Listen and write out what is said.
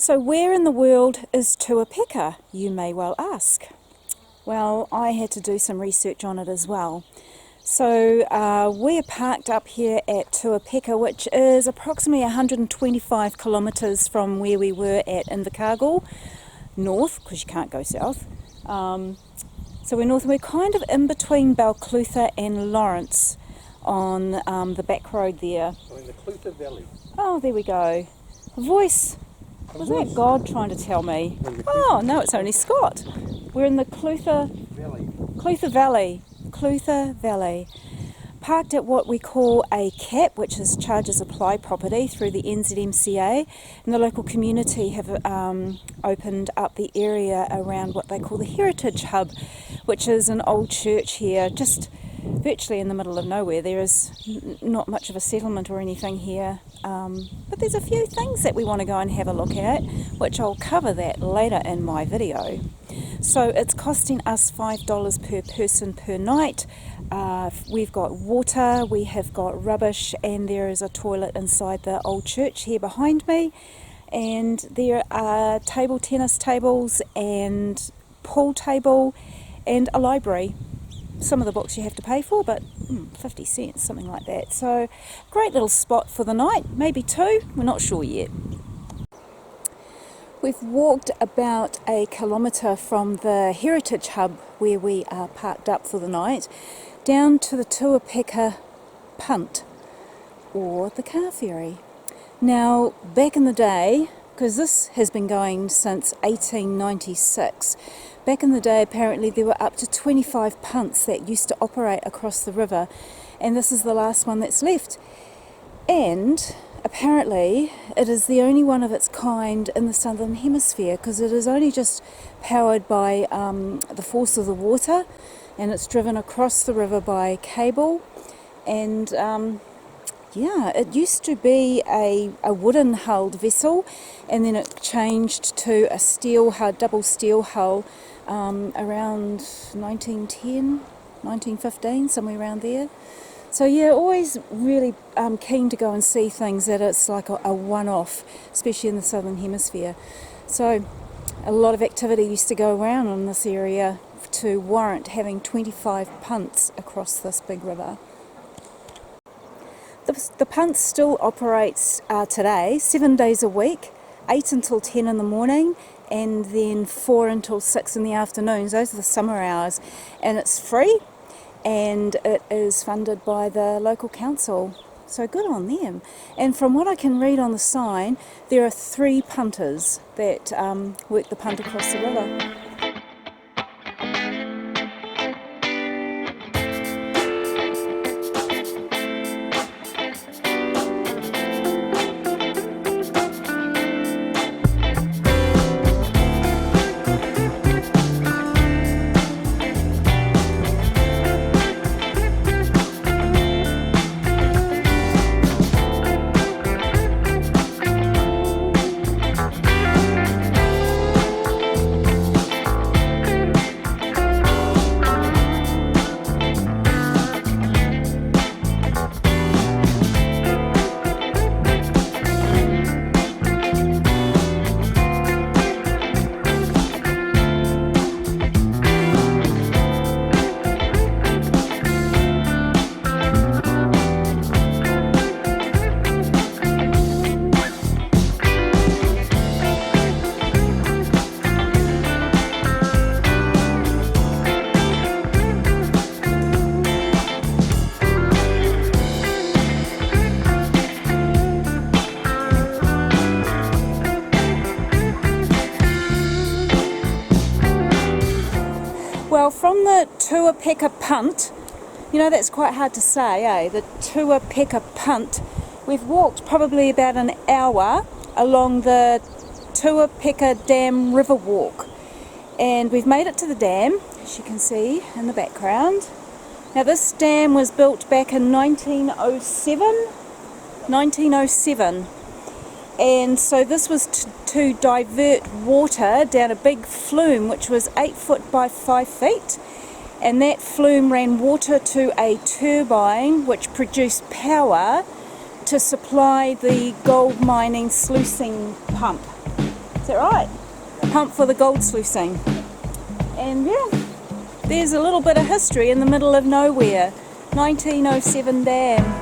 So where in the world is Tuapeka, you may well ask? Well, I had to do some research on it as well. So we're parked up here at Tuapeka, which is approximately 125 kilometres from where we were at Invercargill, north, because you can't go south. So we're north, and we're kind of in between Balclutha and Lawrence on the back road there. We're in the Clutha Valley. Oh, there we go. A voice. Was that God trying to tell me? Oh, no, it's only Scott. We're in the Clutha Valley. Parked at what we call a CAP, which is Charges Apply property through the NZMCA, and the local community have opened up the area around what they call the Heritage Hub, which is an old church here, just virtually in the middle of nowhere. There is not much of a settlement or anything here, but there's a few things that we want to go and have a look at, which I'll cover that later in my video. So it's costing us $5 per person per night. We've got water, we have got rubbish, and there is a toilet inside the old church here behind me, and there are tennis tables and pool table and a library. Some of the books you have to pay for, but 50 cents, something like that. So great little spot for the night, maybe two, we're not sure yet. We've walked about a kilometre from the Heritage Hub where we are parked up for the night down to the Tuapeka Punt, or the car ferry. Now back in the day, because this has been going since 1896, back in the day apparently there were up to 25 punts that used to operate across the river, and this is the last one that's left. And apparently it is the only one of its kind in the Southern Hemisphere, because it is only just powered by the force of the water, and it's driven across the river by cable. And it used to be a wooden hulled vessel, and then it changed to a double steel hull around 1910, 1915, somewhere around there. So yeah, always really keen to go and see things that it's like a one-off, especially in the Southern Hemisphere. So a lot of activity used to go around in this area to warrant having 25 punts across this big river. The punt still operates today, 7 days a week, 8 until 10 in the morning, and then 4 until 6 in the afternoons. Those are the summer hours, and it's free, and it is funded by the local council. So good on them. And from what I can read on the sign, there are 3 punters that work the punt across the river. Well, from the Tuapeka Punt, you know, that's quite hard to say, eh? The Tuapeka Punt, we've walked probably about an hour along the Tuapeka Dam River Walk, and we've made it to the dam, as you can see in the background. Now this dam was built back in 1907, and so this was to divert water down a big flume which was 8 foot by 5 feet, and that flume ran water to a turbine which produced power to supply the gold mining sluicing pump. Is that right? Pump for the gold sluicing. And yeah, there's a little bit of history in the middle of nowhere. 1907 dam.